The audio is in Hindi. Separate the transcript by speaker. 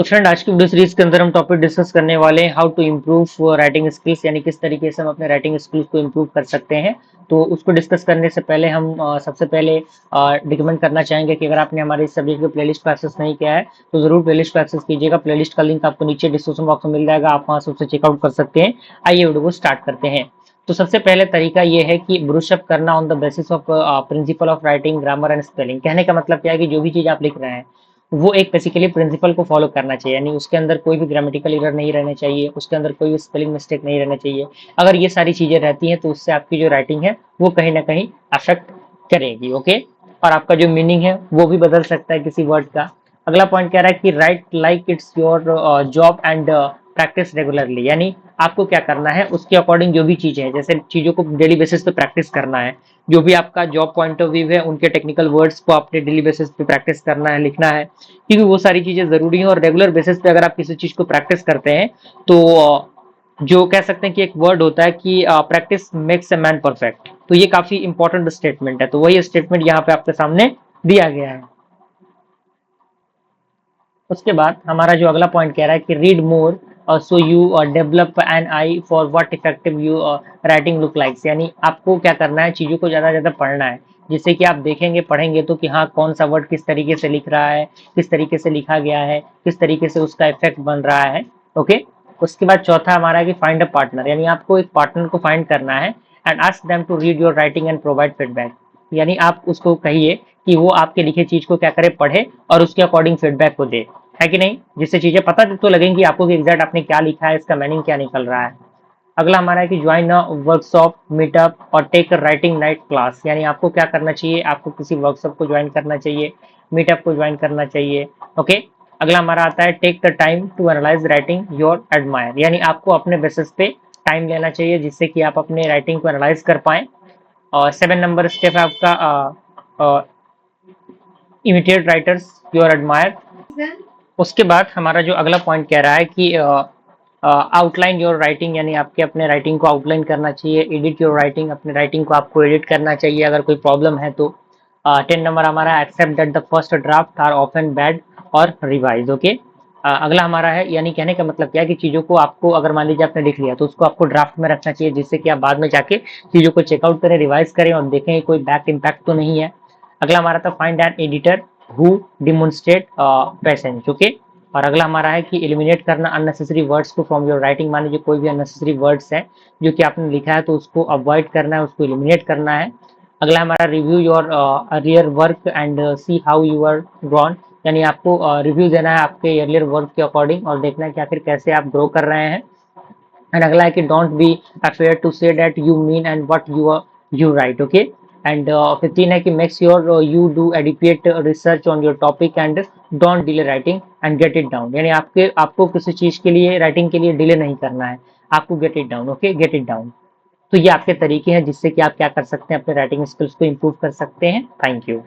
Speaker 1: तो फ्रेंड, आज की वीडियो सीरीज के अंदर हम टॉपिक डिस्कस करने वाले हैं how to improve writing skills, यानी किस तरीके से हम अपने राइटिंग स्किल्स को इम्प्रूव कर सकते हैं। तो उसको डिस्कस करने से पहले हम सबसे पहले रिकमेंड करना चाहेंगे कि अगर आपने हमारे इस सब्जेक्ट के प्लेलिस्ट को एक्सेस नहीं किया है तो जरूर प्लेलिस्ट को एक्सेस कीजिएगा। प्लेलिस्ट का लिंक आपको नीचे डिस्क्रिप्शन बॉक्स में मिल जाएगा, आप वहां से उसे चेकआउट कर सकते हैं। आइए वीडियो को स्टार्ट करते हैं। तो सबसे पहले तरीका ये है कि ब्रुशअप करना on the basis of principle of writing, grammar and spelling. कहने का मतलब क्या है कि जो भी चीज आप लिख रहे हैं वो एक बेसिकली प्रिंसिपल को फॉलो करना चाहिए, यानी उसके अंदर कोई भी ग्रामेटिकल एरर नहीं रहना चाहिए, उसके अंदर कोई भी स्पेलिंग मिस्टेक नहीं रहना चाहिए। अगर ये सारी चीजें रहती हैं तो उससे आपकी जो राइटिंग है वो कहीं ना कहीं अफेक्ट करेगी। ओके, और आपका जो मीनिंग है वो भी बदल सकता है किसी वर्ड का। अगला पॉइंट कह रहा है कि right like it's your job and practice regularly, यानी आपको क्या करना है उसके अकॉर्डिंग जो भी चीजें हैं, जैसे चीजों को डेली बेसिस पे प्रैक्टिस करना है। जो भी आपका जॉब पॉइंट ऑफ व्यू है उनके टेक्निकल वर्ड्स को आपने डेली बेसिस पे प्रैक्टिस करना है, लिखना है, क्योंकि वो सारी चीजें जरूरी हैं। और रेगुलर बेसिस पे अगर आप किसी चीज को प्रैक्टिस करते हैं तो जो कह सकते हैं कि एक वर्ड होता है कि practice makes a man perfect, तो ये काफी इंपॉर्टेंट स्टेटमेंट है। तो वही स्टेटमेंट यहाँ पे आपके सामने दिया गया है। उसके बाद हमारा जो अगला पॉइंट कह रहा है कि read more so you develop an I for what effective you writing look likes, यानी आपको क्या करना है, चीजों को ज्यादा ज्यादा पढ़ना है, जिससे कि आप देखेंगे पढ़ेंगे तो कि हाँ कौन सा वर्ड किस तरीके से लिख रहा है, किस तरीके से लिखा गया है, किस तरीके से उसका इफेक्ट बन रहा है। ओके, उसके बाद चौथा हमारा है कि फाइंड अ पार्टनर, यानी आपको एक पार्टनर को फाइंड करना है and ask them to read your writing and provide feedback, यानी आप उसको कहिए कि वो आपके लिखे चीज को क्या करे, पढ़े और उसके अकॉर्डिंग फीडबैक को दे, है कि नहीं, जिससे चीजें पता तो लगेंगी आपको कि एग्जैक्ट आपने क्या लिखा है, इसका मीनिंग क्या निकल रहा है। अगला हमारा है कि ज्वाइन अ वर्कशॉप, मीटअप और take a writing night class, यानी आपको क्या करना चाहिए, आपको किसी वर्कशॉप को ज्वाइन करना चाहिए, मीटअप को ज्वाइन करना चाहिए। ओके, अगला हमारा आता है take the time to analyse writing your admire, यानी आपको अपने बेसिस पे टाइम लेना चाहिए जिससे कि आप अपने राइटिंग को एनालाइज कर पाए। और 7 नंबर स्टेप है आपका इमिटेट राइटर्स योर एडमायर। उसके बाद हमारा जो अगला पॉइंट कह रहा है कि आउटलाइन योर राइटिंग, यानी आपके अपने राइटिंग को आउटलाइन करना चाहिए। एडिट योर राइटिंग, अपने राइटिंग को आपको एडिट करना चाहिए अगर कोई प्रॉब्लम है तो। 10 नंबर हमारा accept that the first draft are often bad और रिवाइज। ओके, अगला हमारा है, यानी कहने का मतलब क्या है कि चीज़ों को आपको अगर मान लीजिए आपने लिख लिया तो उसको आपको ड्राफ्ट में रखना चाहिए, जिससे कि आप बाद में जाके चीज़ों को चेकआउट करें, रिवाइज करें और देखें कोई बैक इम्पैक्ट तो नहीं है। अगला हमारा था find an editor who demonstrate passages. Okay, और अगला हमारा है कि एलिमिनेट करना अननेसेसरी वर्ड्स को फ्रॉम योर राइटिंग, मान लीजिए कोई भी अननेसेसरी वर्ड्स है जो कि आपने लिखा है तो उसको अवॉइड करना है, उसको एलिमिनेट करना है। अगला हमारा review your earlier work and see how you are grown, यानी आपको रिव्यू देना है आपके अर्लियर वर्क के अकॉर्डिंग और देखना है कि आखिर कैसे आप ग्रो कर रहे हैं। एंड अगला है कि don't be afraid to say that you mean and what you write. Okay, and 15 है कि make sure you do adequate research on your topic and don't delay writing and get it down, यानी आपको किसी चीज के लिए राइटिंग के लिए डिले नहीं करना है, आपको gate it down. Okay, gate it down. तो ये आपके तरीके हैं जिससे कि आप क्या कर सकते हैं, अपने राइटिंग स्किल्स को इम्प्रूव कर सकते हैं। Thank you.